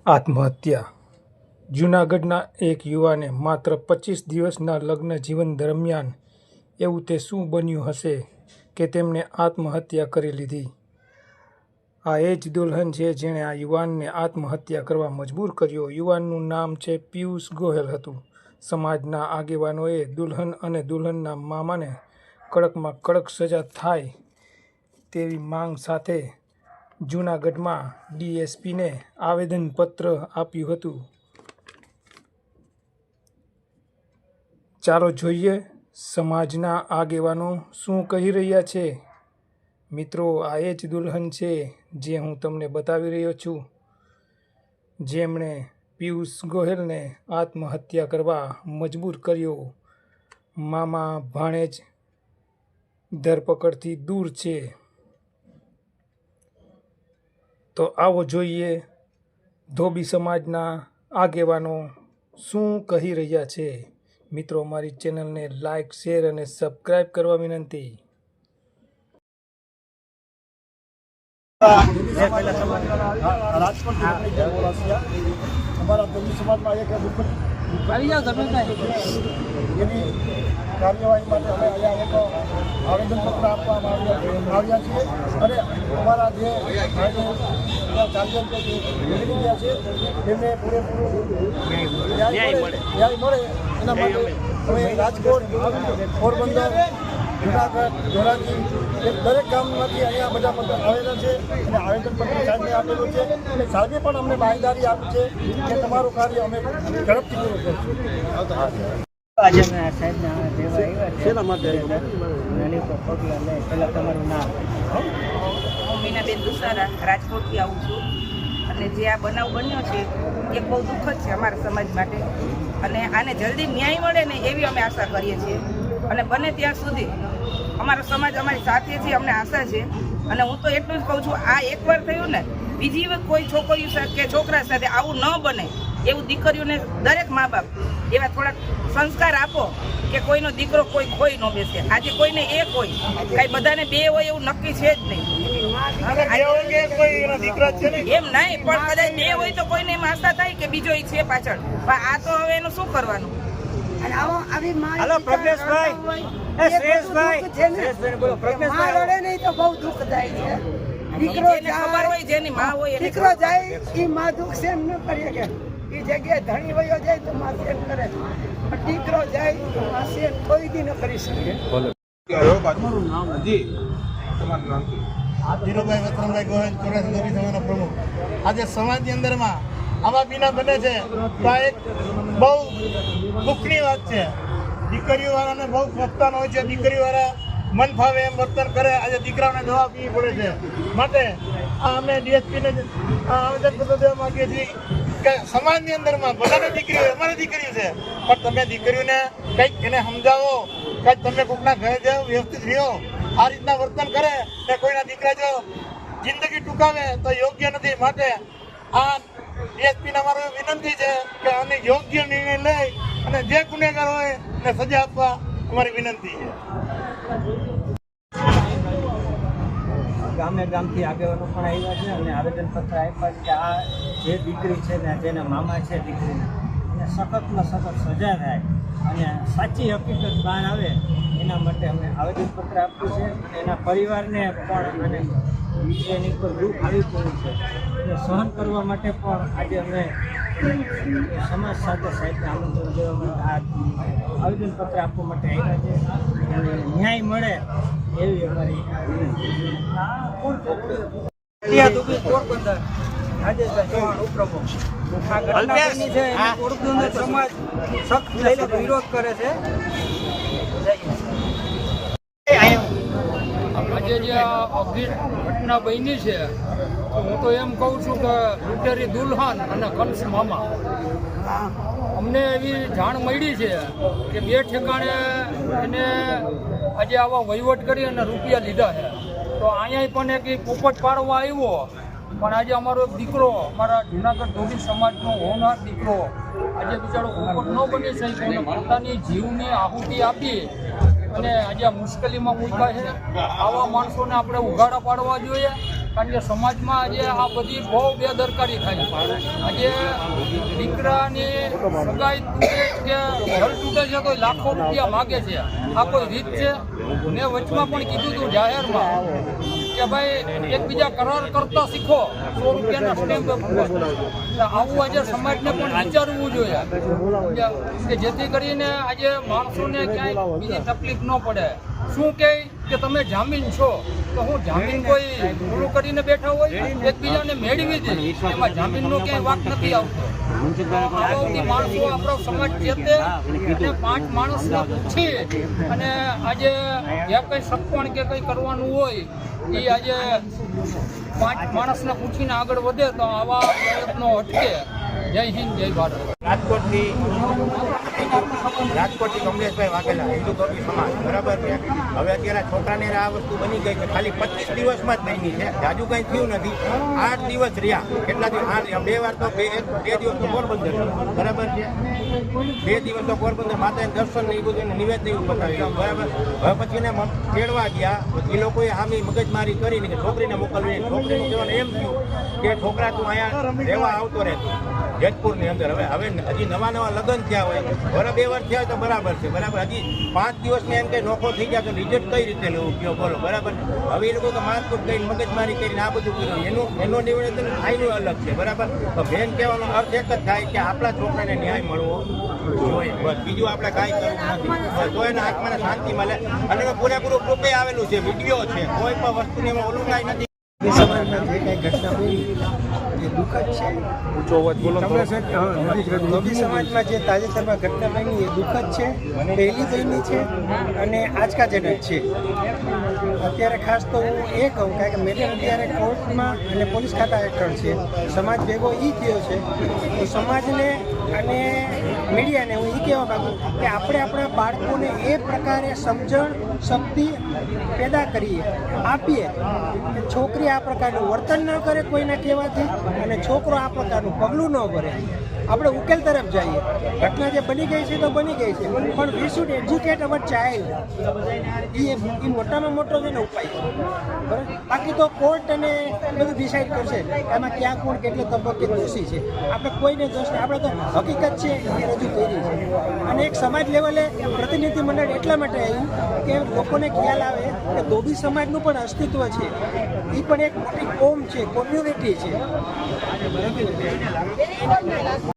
આત્મહત્યા. જૂનાગઢના એક યુવાને માત્ર 25 દિવસના લગ્ન જીવન દરમિયાન એવું તે શું બન્યું હશે કે તેમણે આત્મહત્યા કરી લીધી? આ એ જ દુલ્હન છે જેણે આ યુવાનને આત્મહત્યા કરવા મજબૂર કર્યો. યુવાનનું નામ છે પિયુષ ગોહિલ હતું. સમાજના આગેવાનોએ દુલ્હન અને દુલ્હનના મામાને કડકમાં કડક સજા થાય તેવી માંગ સાથે જૂનાગઢમાં ડીએસપીને આવેદનપત્ર આપ્યું હતું. ચાલો જોઈએ સમાજના આગેવાનો શું કહી રહ્યા છે. મિત્રો, આ એ જ દુલ્હન છે જે હું તમને બતાવી રહ્યો છું, જેમણે પિયુષ ગોહિલને આત્મહત્યા કરવા મજબૂર કર્યો. મામા ભાણેજ ધરપકડથી દૂર છે. તો આવો જોઈએ ધોબી સમાજના આગેવાનો શું કહી રહ્યા છે. મિત્રો, અમારી ચેનલને લાઇક, શેર અને સબસ્ક્રાઈબ કરવા વિનંતી. અમારા ધોબી સમાજમાં એક દુઃખદ એની કાર્યવાહી માટે અમે અહીંયા એક આવેદનપત્ર આપવામાં આવ્યા છીએ અને અમારા જે ચાર્જર નીકળી ગયા છે તેમને પૂરેપૂરું ન્યાય મળે એના માટે અમે રાજકોટ, પોરબંદર, જૂનાગઢ, ધોરાજી દરેક ગામમાંથી અહીંયા બધા આવેલા છે અને આવેદનપત્ર સાહેબને આપેલું છે અને સાહેબે પણ અમને બાંયધરી આપી છે કે તમારું કાર્ય અમે ઝડપથી પૂરું કરીશું. આજે અમે સાહેબને દેવા આવ્યા છે. પહેલાં તમારું નામ? હું મીનાબેન દુસારા રાજકોટથી આવું છું અને જે આ બનાવ બન્યો છે એ બહુ દુઃખદ છે અમારા સમાજ માટે અને આને જલ્દી ન્યાય મળે ને એવી અમે આશા કરીએ છીએ અને બને ત્યાં સુધી અમારો સમાજ અમારી સાથે છે, અમને આશા છે. અને હું તો એટલું જ કહું છું, આ એકવાર થયું ને બીજી વખત કોઈ છોકરીઓ સાથે કે છોકરા સાથે આવું ન બને એવું દીકરીઓને દરેક મા બાપ એવા થોડાક સંસ્કાર આપો કે કોઈનો દીકરો કોઈ ખોઈ ન બેસે. આજે કોઈને એક હોય, કાંઈ બધાને બે હોય એવું નક્કી છે જ નહીં. એમ નહીં, પણ કદાચ બે હોય તો કોઈને એમ આશા થાય કે બીજો છે પાછળ. પણ આ તો હવે એનું શું કરવાનું? હાલો પ્રજ્ઞેશભાઈ, શ્રેષભાઈ બોલો. પ્રજ્ઞેશભાઈ નહીં તો બહુ દુઃખ થાય છે. દીકરો ખબર હોય જેની માં હોય એને દીકરો જાય એ માં દુઃખ સહેન ન કરીએ કે એ જગ્યાએ ધણી વયો જાય તો માં સહેન કરે, પણ દીકરો જાય તો માં સહેન કોઈ દી ન કરી શકે. ધીરુભાઈ વતનભાઈ ગોહિલ, ચોર્યાસી ધોબી સમાજના પ્રમુખ. આજે સમાજની અંદરમાં આવા બીના બને છે તો આ એક બહુ દુઃખની વાત છે. દીકરીઓવાળાને બહુ પ્રોત્સાહન હોય છે, દીકરીવાળા મન ફાવે એમ વર્તન કરે. આજે દીકરાઓને દવા પીવી પડે છે. માટે આ અમે ડીએસપીને આવેદનપત્ર દેવા માંગીએ છીએ કે સમાજની અંદરમાં બધાને દીકરીઓ, અમારી દીકરીઓ છે, પણ તમે દીકરીઓને કંઈક એને સમજાવો, કંઈક તમે કોઈકના ઘરે જાઓ, વ્યવસ્થિત રહ્યો. આ રીતના વર્તન કરે ને કોઈના દીકરા જો જિંદગી ટૂંકાવે તો યોગ્ય નથી. માટે આ ડીએસપીને અમારો વિનંતી છે કે આને યોગ્ય નિર્ણય લઈ અને જે ગુનેગાર હોય એને સજા આપવા અમારી વિનંતી છે. ગામે ગામથી આગેવાનો પણ આવ્યા છે અને આવેદનપત્ર આપ્યા છે કે આ જે દીકરી છે ને જેના મામા છે દીકરીને એને સખતમાં સખત સજા થાય અને સાચી હકીકત બહાર આવે એના માટે અમે આવેદનપત્ર આપ્યું છે. એના પરિવારને પણ અને એની ઉપર દુઃખ આવી પડ્યું છે એટલે સહન કરવા માટે પણ આજે અમે સમાજ સાથે સાહેબને આમંત્રણ દેવા માટે આ આવેદનપત્ર આપવા માટે આવ્યા છે અને ન્યાય મળે એવી અમારી પોરબંદર રાજેશભાઈ ચૌહાણ ઉપપ્રમુખ. આ ઘટના બની છે પોરબંદર સમાજ સખત વિરોધ કરે છે. આજે જે ઘટના બની છે હું તો એમ કહું છું કે લૂંટેરી દુલ્હન અને કંસ મામા, અમને એવી જાણ મળી છે કે બે ઠેકાણે એને આજે આવા વહીવટ કરી અને રૂપિયા લીધા છે. તો અહીંયા પણ એક પોપટ પાડવા આવ્યો, પણ આજે અમારો એક દીકરો, અમારા જૂનાગઢ ધોબી સમાજનો હોનાર દીકરો આજે બિચારો પોપટ ન બની શક્યો અને પોતાની જીવની આહુતિ આપી અને આજે મુશ્કેલીમાં મૂક્યા છે. આવા માણસોને આપણે ઉઘાડા પાડવા જોઈએ કારણ કે સમાજમાં આજે આ બધી બહુ બેદરકારી થાય છે. આજે દીકરાની સગાઈ તૂટે કે ઘર તૂટે છે તો લાખો રૂપિયા માગે છે. આ કોઈ રીત છે? મેં વચમાં પણ કીધું હતું જાહેરમાં કે ભાઈ એકબીજા કરાર કરતા શીખો 100 રૂપિયાના સ્ટેમ્પ ઉપર. આવું આજે સમાજને પણ વિચારવું જોઈએ કે જેથી કરીને આજે માણસોને ક્યાંય બીજી તકલીફ ન પડે. શું કહે કે તમે જામીન છો તો હું જામીન કોઈ પૂરું કરીને બેઠા હોય એકબીજાને મેળવી દે, એમાં જામીનનો ક્યાંય વાંક નથી આવતો. આવાથી માણસો આપણો સમાજ ચેતે અને 5 માણસને પૂછી અને આજે જ્યાં કંઈ સપણ કે કંઈ કરવાનું હોય એ આજે 5 માણસને પૂછીને આગળ વધે તો આવા પ્રયત્નો અટકે. જય હિન્દ, જય ભારત. રાજકોટથી કમલેશભાઈ વાઘેલા, હિન્દુ ધોબી સમાજ, બરાબર છે. હવે અત્યારે છોકરાને આ વસ્તુ બની ગઈ છે, ખાલી 25 દિવસમાં જ બની છે, જાજુ કંઈ થયું નથી. 8 દિવસ રહ્યા, કેટલા દિવસ? 2 વાર તો 2 દિવસ તો પોરબંદર, બરાબર છે. 2 દિવસ તો પોરબંદર માતાને દર્શન ને એ બધું નિવેદન એવું બતાવી ગયું, બરાબર. હવે પછી એને તેડવા ગયા, એ લોકોએ આમી મગજમારી કરીને કે છોકરીને મોકલવી. છોકરીનું કહેવાનું એમ થયું કે છોકરા તું અહીંયા રહેવા આવતો રહેતો જેતપુરની અંદર. હવે હજી નવા લગ્ન થયા હોય, 2 વાર થયા હોય તો બરાબર છે, બરાબર. હજી 5 દિવસમાં એમ કંઈ નોખો થઈ ગયા તો રિઝલ્ટ કઈ રીતે લેવું કયો બોલો, બરાબર. હવે એ લોકો તો મારકૂટ કરીને મગજમારી કરીને આ બધું કર્યું, એનો નિવેદન આઈનું અલગ છે, બરાબર. તો બેન કહેવાનો અર્થ એક જ થાય કે આપણા છોકરાને ન્યાય મળવો જોઈએ, બસ. બીજું આપણે કાંઈ કરવું નથી, બસ. તો એના હાથમાં શાંતિ મળે. અને પૂરેપૂરું પ્રૂફે આવેલું છે, વિડીયો છે, કોઈ પણ વસ્તુને એમાં ઓલું કાંઈ નથી. સમાજમાં જે કંઈ ઘટના બની એ દુઃખદ છે. ધોબી સમાજમાં જે તાજેતરમાં ઘટના બની એ દુઃખદ છે, પહેલી બની છે અને આંચકાજનક છે. અત્યારે ખાસ તો હું એ કહું કારણ કે મેટર અત્યારે કોર્ટમાં અને પોલીસ ખાતા હેઠળ છે. સમાજ ભેગો એ થયો છે તો સમાજને અને મીડિયાને હું એ કહેવા માગું કે આપણે આપણા બાળકોને એ પ્રકારે સમજણ શક્તિ પેદા કરીએ, આપીએ કે છોકરી આ પ્રકારનું વર્તન ન કરે કોઈના કહેવાથી અને છોકરો આ પ્રકારનું પગલું ન ભરે. આપણે ઉકેલ તરફ જઈએ. ઘટના જે બની ગઈ છે તો બની ગઈ છે, પણ we should educate our child. એ મોટામાં મોટો છે ને ઉપાય, બરાબર. બાકી તો કોર્ટ અને બધું ડિસાઇડ કરશે એમાં ક્યાં કોણ કેટલે તબક્કે દોષી છે. આપણે કોઈને દોષ નહીં, આપણે તો હકીકત છે એ રજૂ કરી છે. અને એક સમાજ લેવલે પ્રતિનિધિ મંડળ એટલા માટે આવ્યું કે લોકોને ખ્યાલ આવે કે ધોબી સમાજનું પણ અસ્તિત્વ છે, એ પણ એક મોટી કોમ છે, કોમ્યુનિટી છે.